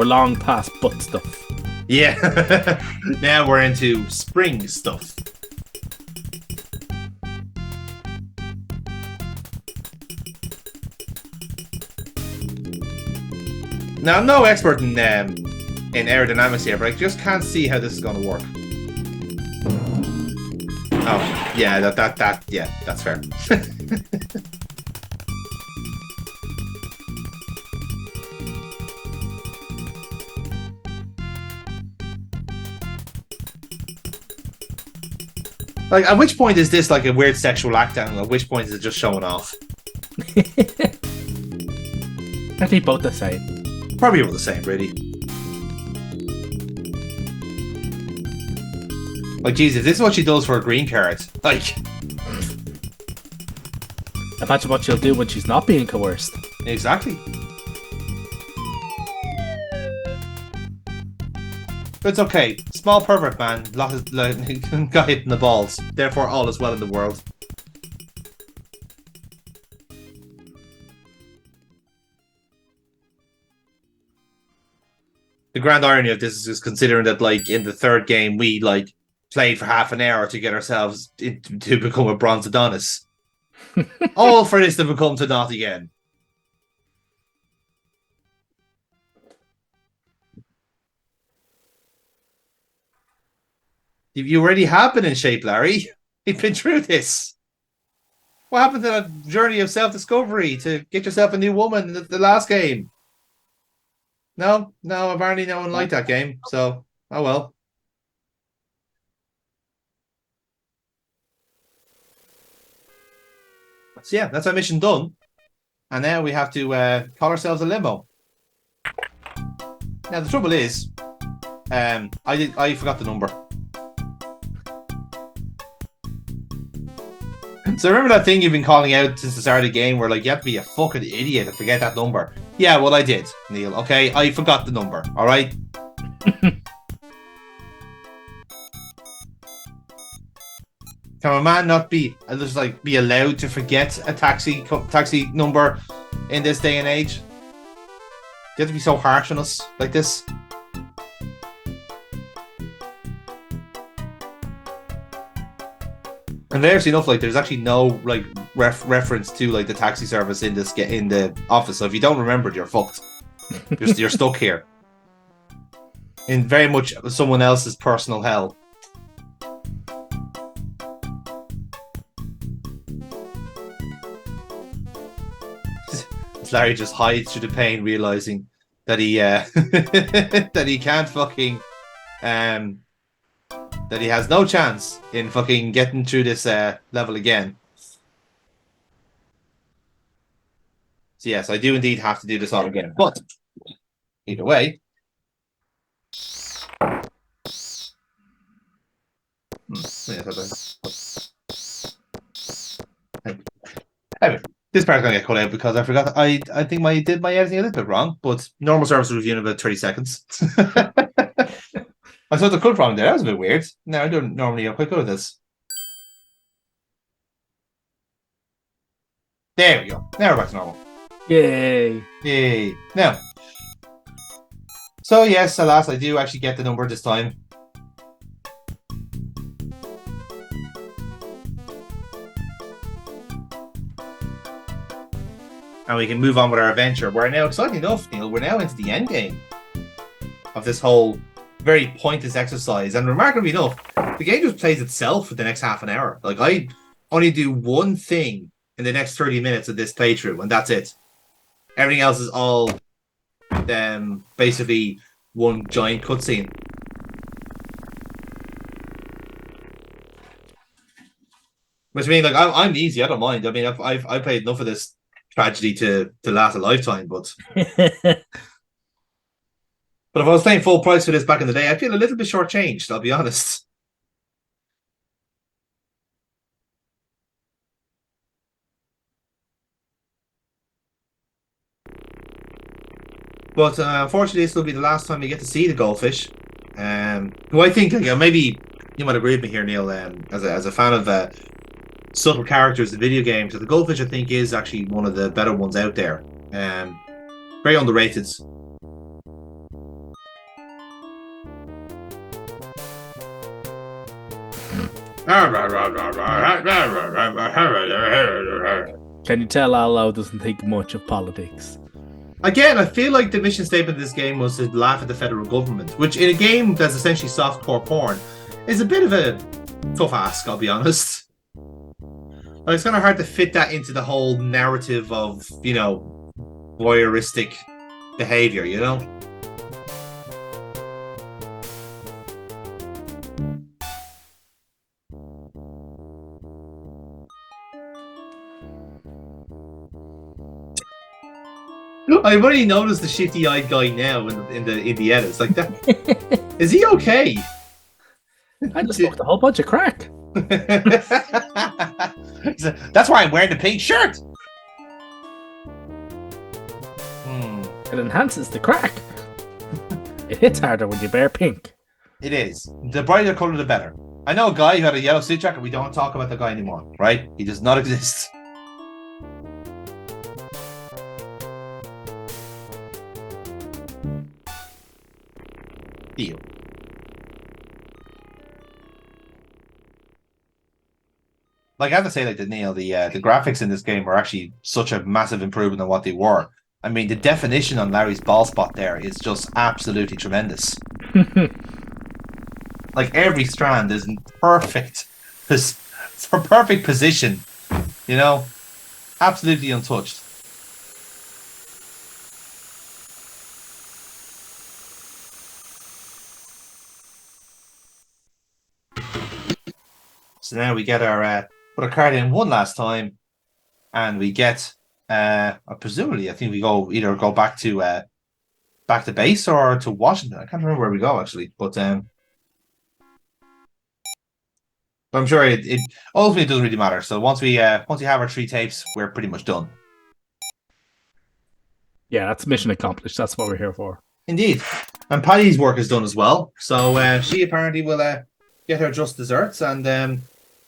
We're long past butt stuff. Yeah. Now we're into spring stuff. Now, I'm no expert in aerodynamics here, but I just can't see how this is going to work. Oh, yeah, yeah, that's fair. Like, at which point is this like a weird sexual act, and at which point is it just showing off? I think both the same. Probably about the same, really. Like, Jesus, this is what she does for a green card. Like, imagine what she'll do when she's not being coerced. exactly. But it's okay. Small pervert man got hit in the balls. Therefore, all is well in the world. The grand irony of this is considering that, like, in the third game, we, like, played for half an hour to get ourselves to become a bronze Adonis. All for this to become to naught again. You already have been in shape, Larry. You've been through this. What happened to that journey of self-discovery to get yourself a new woman in the last game? No, apparently no one liked that game, so, oh well. So yeah, that's our mission done. And now we have to call ourselves a limo. Now the trouble is, I forgot the number. So remember that thing you've been calling out since the start of the game where, like, you have to be a fucking idiot to forget that number? Yeah, well, I did, Neil, okay? I forgot the number, alright? Can a man not be allowed to forget a taxi number in this day and age? Do you have to be so harsh on us like this? And there's enough, like, there's actually no, like, reference to, like, the taxi service in the office. So if you don't remember it, you're fucked. You're stuck here in very much someone else's personal hell. Larry just hides through the pain, realizing that he that he can't fucking that he has no chance in fucking getting through this level again. So yes, I do indeed have to do this all again. But either way, anyway, this part's gonna get cut out because I forgot. I think I did my editing a little bit wrong. But normal service review in about 30 seconds. I thought the cut wrong there. That was a bit weird. No, I don't normally. I'm quite good at this. There we go. Now we're back to normal. Yay! Yay! Now, so yes, alas, I do actually get the number this time. And we can move on with our adventure. We're now, exciting enough, Neil, we're now into the end game of this whole very pointless exercise. And remarkably enough, the game just plays itself for the next half an hour. Like, I only do one thing in the next 30 minutes of this playthrough, and that's it. Everything else is all basically one giant cutscene. Which means, like, I'm easy. I don't mind. I mean, I've played enough of this tragedy to last a lifetime, but but if I was paying full price for this back in the day, I feel a little bit shortchanged, I'll be honest. But unfortunately, this will be the last time you get to see the goldfish. Who I think, maybe you might agree with me here, Neil, as a fan of subtle characters in video games, the goldfish, I think, is actually one of the better ones out there. Very underrated. Can you tell Allo doesn't think much of politics? Again, I feel like the mission statement of this game was to laugh at the federal government, which in a game that's essentially softcore porn is a bit of a tough ask, I'll be honest. Like, it's kind of hard to fit that into the whole narrative of, voyeuristic behavior, I've already noticed the shifty-eyed guy now in the edits. Like that, is he okay? I just smoked a whole bunch of crack. That's why I'm wearing the pink shirt. It enhances the crack. It hits harder when you wear pink. It is. The brighter color, the better. I know a guy who had a yellow suit jacket. We don't talk about the guy anymore, right? He does not exist. Deal. Like I have to say, like the graphics in this game are actually such a massive improvement on what they were. I mean, the definition on Larry's ball spot there is just absolutely tremendous. Like every strand is in perfect position, absolutely untouched. So now we get our put our card in one last time, and we get presumably I think we either go back to base or to Washington. I can't remember where we go actually, but I'm sure it ultimately doesn't really matter. So once we have our 3 tapes, we're pretty much done. Yeah, that's mission accomplished. That's what we're here for. Indeed. And Patty's work is done as well. So she apparently will get her just desserts and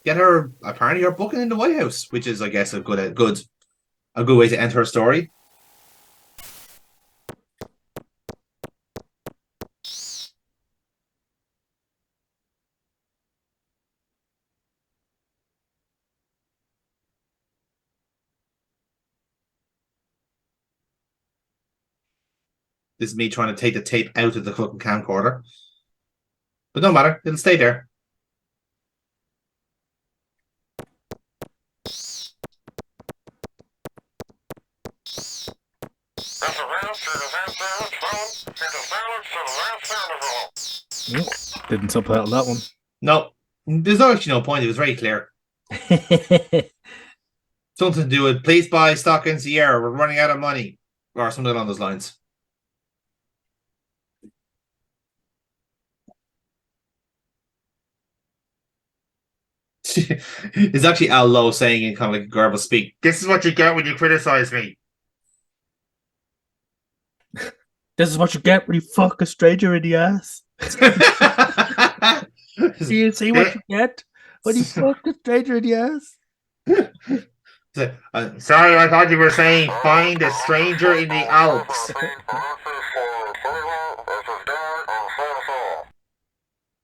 get her booking in the White House, which is, I guess, a good way to end her story. This is me trying to take the tape out of the fucking camcorder. But no matter, it'll stay there. Didn't subtitle that one. No, there's actually no point. It was very clear. Something to do with please buy stock in Sierra. We're running out of money, or something along those lines. It's actually Al Lowe saying in kind of like a garbled speak, "This is what you get when you criticize me." This is what you get when you fuck a stranger in the ass. Do you see what you get when you fuck a stranger in the ass? Sorry, I thought you were saying find a stranger in the Alps.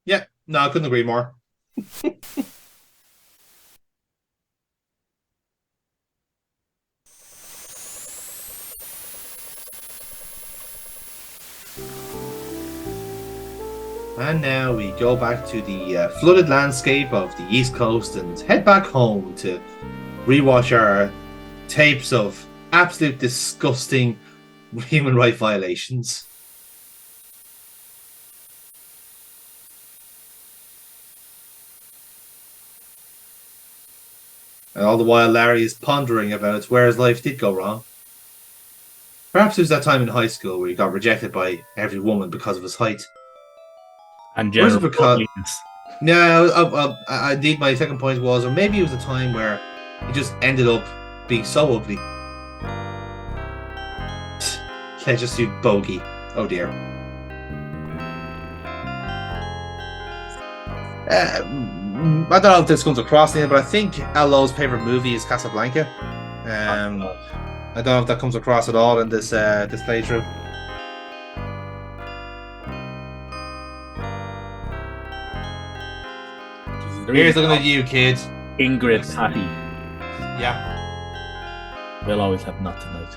Yeah, no, I couldn't agree more. And now we go back to the flooded landscape of the East Coast and head back home to rewatch our tapes of absolute disgusting human rights violations. And all the while Larry is pondering about where his life did go wrong. Perhaps it was that time in high school where he got rejected by every woman because of his height. And general no, indeed, my second point was, or maybe it was a time where he just ended up being so ugly. Leisure Suit Bogey. Oh dear. I don't know if this comes across here, but I think Al Lowe's favorite movie is Casablanca. I don't know if that comes across at all in this playthrough. There Here's looking at you, kid. Ingrid, Patty. Yeah. We'll always have not tonight.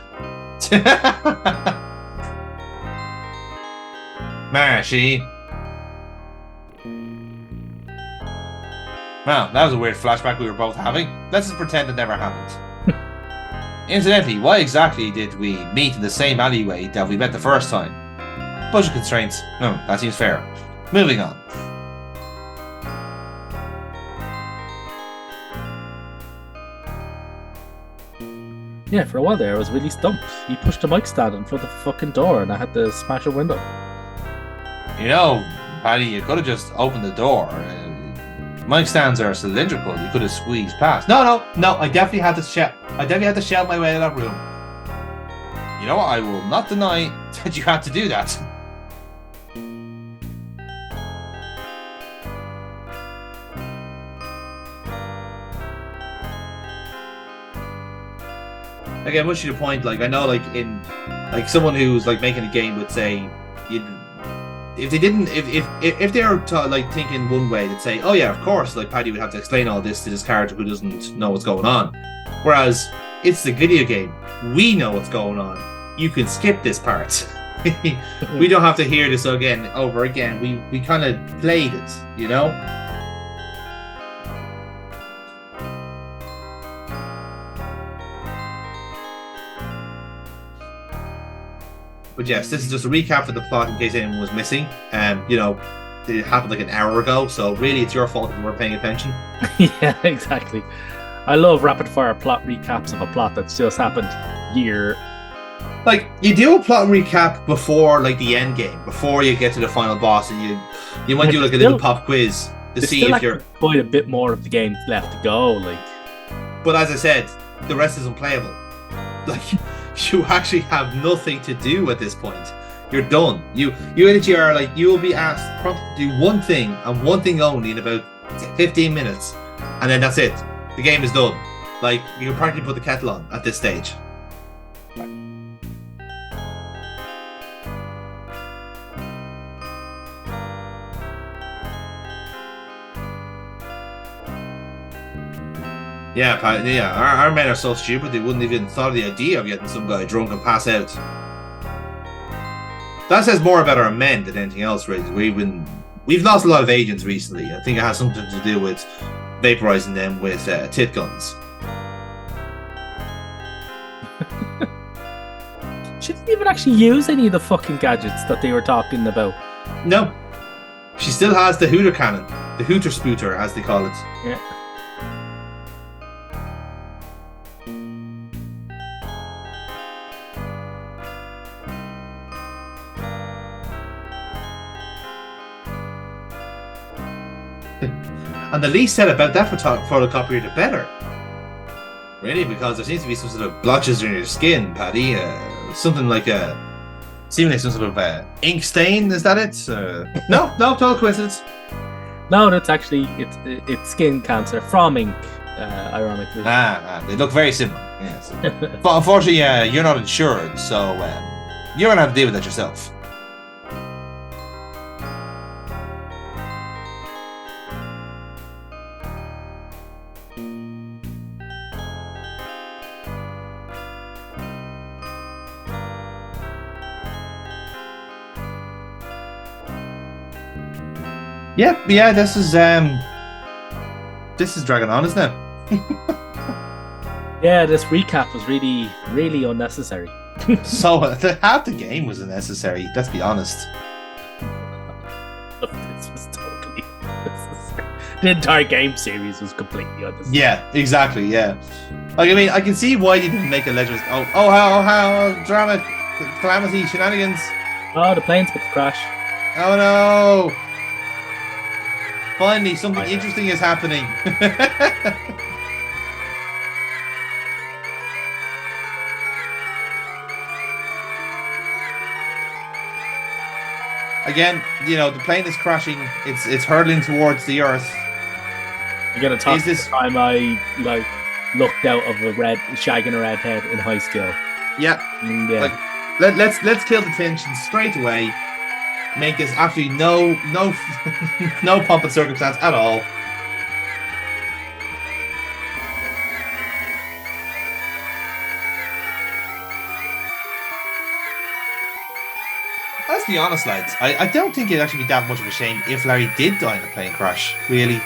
Marshy. Well, that was a weird flashback we were both having. Let's just pretend it never happened. Incidentally, why exactly did we meet in the same alleyway that we met the first time? Budget constraints. No, that seems fair. Moving on. Yeah, for a while there, I was really stumped. He pushed the mic stand in front of the fucking door, and I had to smash a window. You know, Paddy, you could have just opened the door. Mic stands are cylindrical. You could have squeezed past. No. I definitely had to shout. My way out of that room. You know what? I will not deny that you had to do that. Again, much to the point, like I know, like in, like someone who's like making a game would say, if they didn't, if they are like thinking one way, they'd say, oh yeah, of course, like Paddy would have to explain all this to this character who doesn't know what's going on. Whereas it's the video game, we know what's going on. You can skip this part. We don't have to hear this over again. We kind of played it, you know. But yes, this is just a recap of the plot in case anyone was missing. You know, it happened like an hour ago, so really it's your fault if you weren't paying attention. Yeah, exactly. I love rapid fire plot recaps of a plot that's just happened year. Like, you do a plot recap before like the end game, before you get to the final boss, and you might do like a little pop quiz to see if you're quite a bit more of the game left to go, like. But as I said, the rest is unplayable. Like, you actually have nothing to do at this point. You're done. You literally are like, you will be asked prompted to do one thing and one thing only in about 15 minutes, and then that's it. The game is done. Like, you can practically put the kettle on at this stage. Yeah, our men are so stupid they wouldn't even thought of the idea of getting some guy drunk and pass out. That says more about our men than anything else, really. We've lost a lot of agents recently. I think it has something to do with vaporizing them with tit guns. She didn't even actually use any of the fucking gadgets that they were talking about. No. She still has the Hooter cannon. The Hooter Spooter, as they call it. Yeah. And the least said about that photocopier, the better. Really, because there seems to be some sort of blotches in your skin, Paddy. Something like seeming like some sort of ink stain. Is that it? No, total coincidence. No, that's actually it's skin cancer from ink. Ironically. They look very similar. Yes. But unfortunately, you're not insured, so you're gonna have to deal with that yourself. Yeah, this is dragging on, isn't it? Yeah, this recap was really, really unnecessary. So half the game was unnecessary. Let's be honest. This was totally unnecessary. The entire game series was completely unnecessary. Yeah, exactly. Yeah, like I mean, I can see why you didn't make a legend. How drama, calamity, shenanigans. Oh, the plane's about to crash. Oh no. Finally, something interesting is happening. Again, you know, the plane is crashing. It's hurtling towards the Earth. You're gonna talk about the time I looked out of shagging a red head in high school. Yeah. Like, let's kill the tension straight away. Make this absolutely no pomp and circumstance at all. let's be honest, lads. I don't think it'd actually be that much of a shame if Larry did die in a plane crash. Really,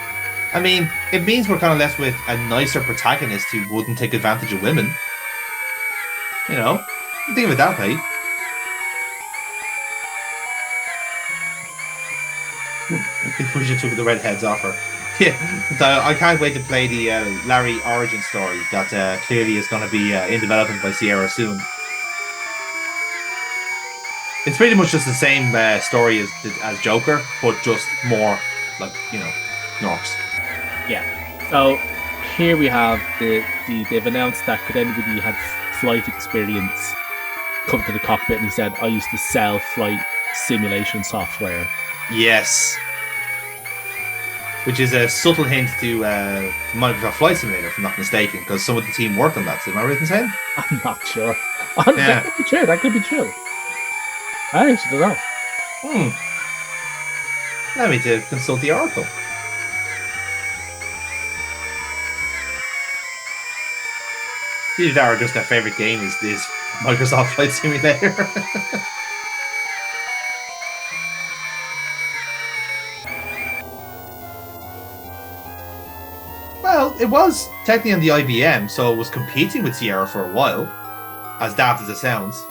I mean, it means we're kind of left with a nicer protagonist who wouldn't take advantage of women. You know, think of it that way. If we just took the redheads off her. Yeah, I can't wait to play the Larry origin story that clearly is going to be in development by Sierra soon. It's pretty much just the same story as Joker, but just more like, you know, Norks. Yeah. So here we have they've announced that could anybody had flight experience come to the cockpit, and he said, I used to sell flight simulation software. Yes. Which is a subtle hint to Microsoft Flight Simulator, if I'm not mistaken, because some of the team worked on that. Am I right in saying? I'm not sure. That could be true. That could be true. I actually don't know. I need to consult the article. Either that or just their favorite game is Microsoft Flight Simulator. Well, it was technically on the IBM, so it was competing with Sierra for a while, as daft as it sounds.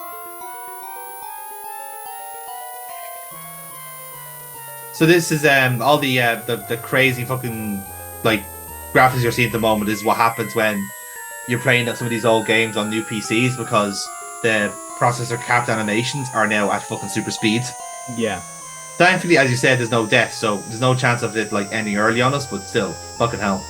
So this is all the crazy fucking like graphics you're seeing at the moment is what happens when you're playing some of these old games on new PCs, because the processor capped animations are now at fucking super speed. Yeah. Thankfully, as you said, there's no death, so there's no chance of it like ending early on us, but still, fucking hell.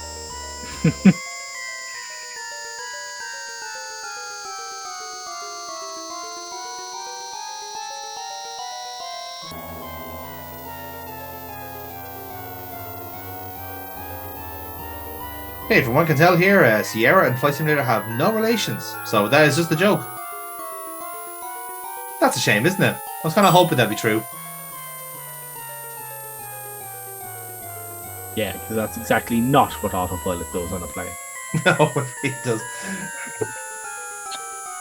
Hey, from what I can tell here, Sierra and Flight Simulator have no relations, so that is just a joke. That's a shame, isn't it? I was kind of hoping that'd be true. Yeah, because that's exactly not what autopilot does on a plane. No, it does.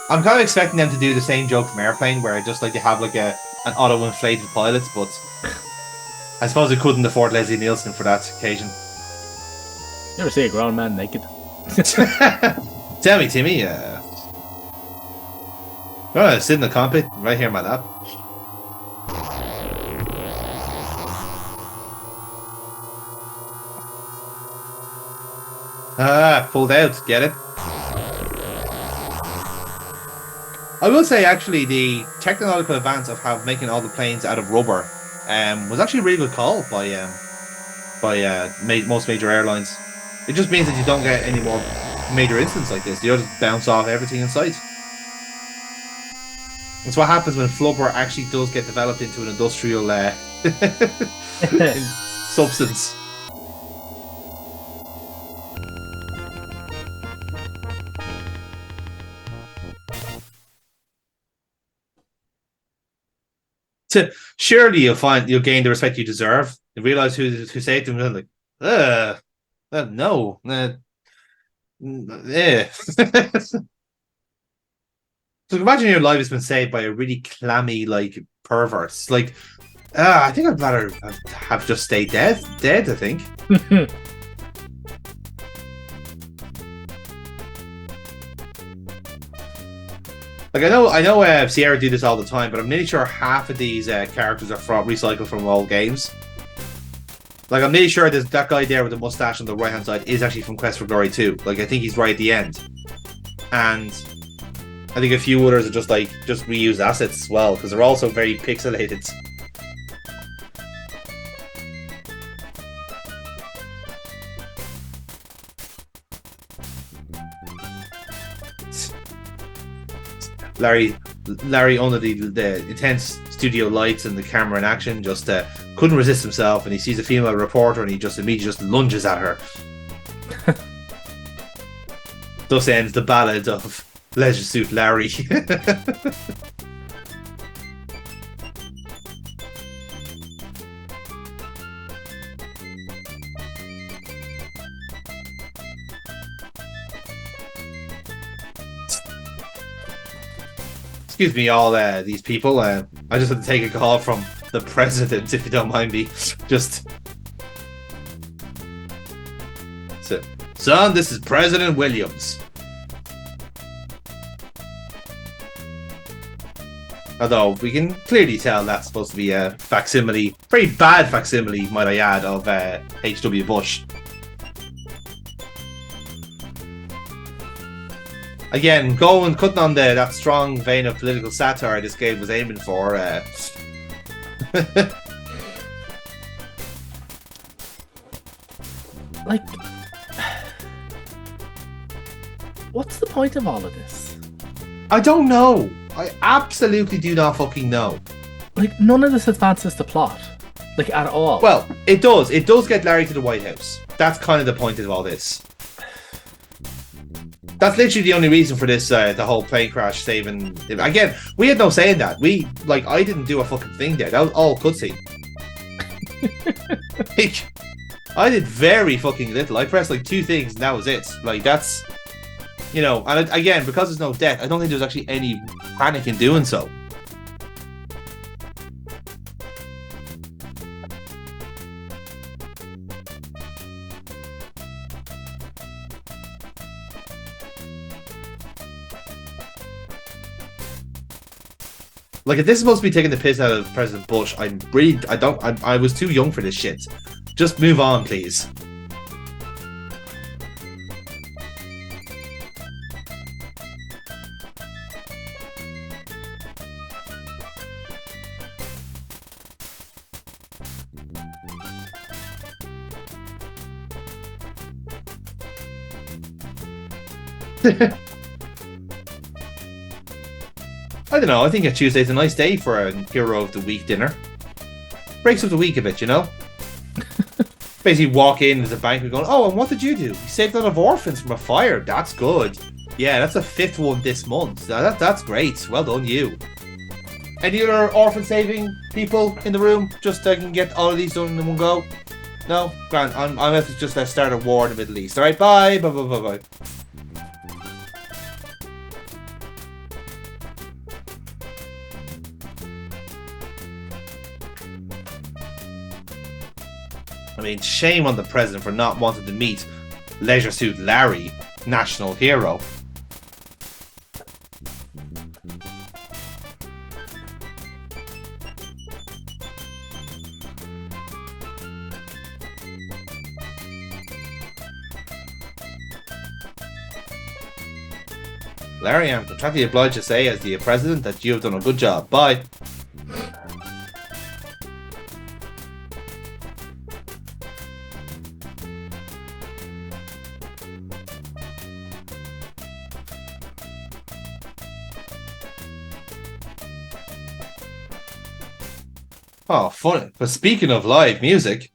I'm kind of expecting them to do the same joke from Airplane, where just like they have like an auto-inflated pilot, but I suppose they couldn't afford Leslie Nielsen for that occasion. You ever see a grown man naked? Tell me, Timmy. Sit in the cockpit right here in my lap. Pulled out. Get it? I will say, actually, the technological advance of making all the planes out of rubber was actually a really good call by most major airlines. It just means that you don't get any more major incidents like this. You just bounce off everything in sight. That's what happens when flubber actually does get developed into an industrial substance. Surely you'll gain the respect you deserve. You realize who saved them, and like, no. Yeah. So imagine your life has been saved by a really clammy, like, pervert. It's like, I think I'd rather have just stayed dead, I think. Like, I know Sierra do this all the time, but I'm nearly sure half of these characters are recycled from old games. Like, I'm nearly sure there's that guy there with the mustache on the right-hand side is actually from Quest for Glory 2. Like, I think he's right at the end. And I think a few others are just reused assets as well, because they're also very pixelated. Larry under the intense studio lights and the camera in action just couldn't resist himself, and he sees a female reporter and he just immediately lunges at her. Thus ends the ballad of Leisure Suit Larry. Excuse me, all these people. I just had to take a call from the president, if you don't mind me. Just. So, son, this is President Williams. Although we can clearly tell that's supposed to be a facsimile, very bad facsimile, might I add, of H.W. Bush. Again, cutting on that strong vein of political satire this game was aiming for. Like, what's the point of all of this? I don't know. I absolutely do not fucking know. Like, none of this advances the plot. Like, at all. Well, it does. It does get Larry to the White House. That's kind of the point of all this. That's literally the only reason for this, the whole plane crash saving. Again, we had no say in that. I didn't do a fucking thing there. That was all cutscene. I did very fucking little. I pressed like 2 things and that was it. Like, that's, you know, and again, because there's no death, I don't think there's actually any panic in doing so. Like, if this is supposed to be taking the piss out of President Bush, I was too young for this shit. Just move on, please. I don't know, I think a Tuesday's a nice day for a Hero of the Week dinner. Breaks up the week a bit, you know? Basically walk in as a banker going, oh, and what did you do? You saved a lot of orphans from a fire. That's good. Yeah, that's the 5th one this month. That's great. Well done, you. Any other orphan saving people in the room? Just so I can get all of these done in one go? No? Grant, I'm going to just start a war in the Middle East. Alright, bye. Bye, bye, bye, bye. I mean, shame on the president for not wanting to meet Leisure Suit Larry, national hero. Larry, I'm contractually obliged to say, as the president, that you have done a good job. Bye. Oh, funny. But speaking of live music,